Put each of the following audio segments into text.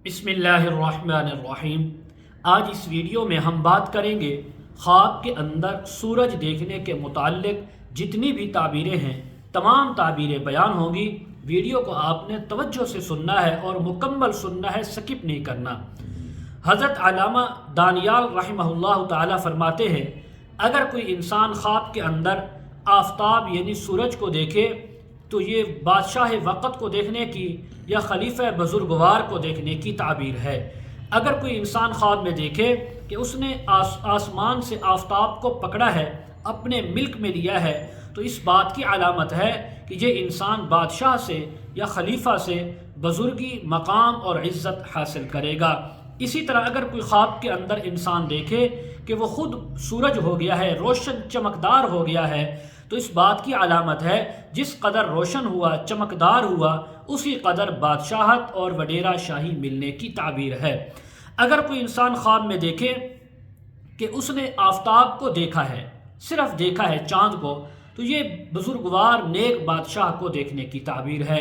بسم اللہ الرحمن الرحیم۔ آج اس ویڈیو میں ہم بات کریں گے خواب کے اندر سورج دیکھنے کے متعلق جتنی بھی تعبیریں ہیں تمام تعبیریں بیان ہوں گی۔ ویڈیو کو آپ نے توجہ سے سننا ہے اور مکمل سننا ہے، سکپ نہیں کرنا۔ حضرت علامہ دانیال رحمہ اللہ تعالی فرماتے ہیں، اگر کوئی انسان خواب کے اندر آفتاب یعنی سورج کو دیکھے تو یہ بادشاہ وقت کو دیکھنے کی یا خلیفہ بزرگوار کو دیکھنے کی تعبیر ہے۔ اگر کوئی انسان خواب میں دیکھے کہ اس نے آسمان سے آفتاب کو پکڑا ہے، اپنے ملک میں لیا ہے، تو اس بات کی علامت ہے کہ یہ انسان بادشاہ سے یا خلیفہ سے بزرگی، مقام اور عزت حاصل کرے گا۔ اسی طرح اگر کوئی خواب کے اندر انسان دیکھے کہ وہ خود سورج ہو گیا ہے، روشن چمکدار ہو گیا ہے، تو اس بات کی علامت ہے جس قدر روشن ہوا، چمکدار ہوا، اسی قدر بادشاہت اور وڈیرہ شاہی ملنے کی تعبیر ہے۔ اگر کوئی انسان خواب میں دیکھے کہ اس نے آفتاب کو دیکھا ہے، صرف دیکھا ہے چاند کو، تو یہ بزرگوار نیک بادشاہ کو دیکھنے کی تعبیر ہے۔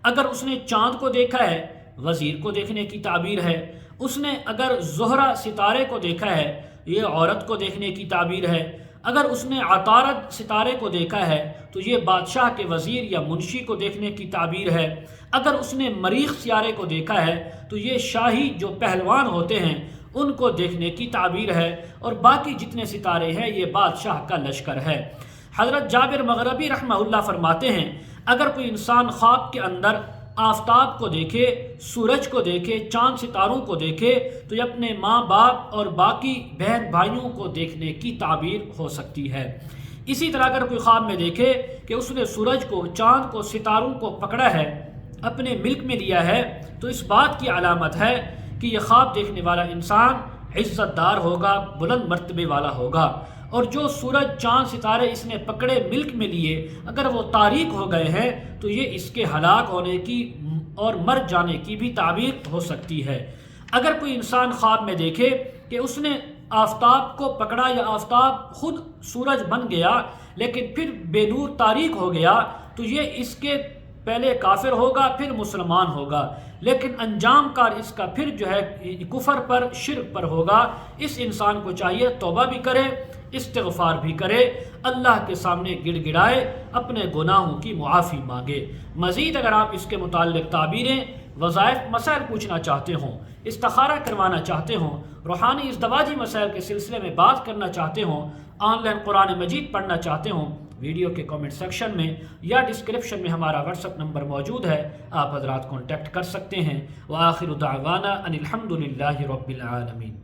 اگر اس نے چاند کو دیکھا ہے، وزیر کو دیکھنے کی تعبیر ہے۔ اس نے اگر زہرہ ستارے کو دیکھا ہے، یہ عورت کو دیکھنے کی تعبیر ہے۔ اگر اس نے عطارد ستارے کو دیکھا ہے تو یہ بادشاہ کے وزیر یا منشی کو دیکھنے کی تعبیر ہے۔ اگر اس نے مریخ سیارے کو دیکھا ہے تو یہ شاہی جو پہلوان ہوتے ہیں ان کو دیکھنے کی تعبیر ہے، اور باقی جتنے ستارے ہیں یہ بادشاہ کا لشکر ہے۔ حضرت جابر مغربی رحمہ اللہ فرماتے ہیں، اگر کوئی انسان خواب کے اندر آفتاب کو دیکھے، سورج کو دیکھے، چاند ستاروں کو دیکھے تو یہ اپنے ماں باپ اور باقی بہن بھائیوں کو دیکھنے کی تعبیر ہو سکتی ہے۔ اسی طرح اگر کوئی خواب میں دیکھے کہ اس نے سورج کو، چاند کو، ستاروں کو پکڑا ہے، اپنے ملک میں لیا ہے، تو اس بات کی علامت ہے کہ یہ خواب دیکھنے والا انسان عزت دار ہوگا، بلند مرتبے والا ہوگا۔ اور جو سورج، چاند، ستارے اس نے پکڑے، ملک میں لیے، اگر وہ تاریک ہو گئے ہیں تو یہ اس کے ہلاک ہونے کی اور مر جانے کی بھی تعبیر ہو سکتی ہے۔ اگر کوئی انسان خواب میں دیکھے کہ اس نے آفتاب کو پکڑا یا آفتاب خود سورج بن گیا لیکن پھر بے نور تاریک ہو گیا، تو یہ اس کے پہلے کافر ہوگا، پھر مسلمان ہوگا، لیکن انجام کار اس کا پھر جو ہے کفر پر، شرک پر ہوگا۔ اس انسان کو چاہیے توبہ بھی کرے، استغفار بھی کرے، اللہ کے سامنے گڑ گڑائے، اپنے گناہوں کی معافی مانگے۔ مزید اگر آپ اس کے متعلق تعبیریں، وظائف، مسائل پوچھنا چاہتے ہوں، استخارہ کروانا چاہتے ہوں، روحانی ازدواجی مسائل کے سلسلے میں بات کرنا چاہتے ہوں، آن لائن قرآن مجید پڑھنا چاہتے ہوں، ویڈیو کے کامنٹ سیکشن میں یا ڈسکرپشن میں ہمارا واٹس ایپ نمبر موجود ہے، آپ حضرات کانٹیکٹ کر سکتے ہیں۔ وآخر دعوانا ان الحمد للہ رب العالمین۔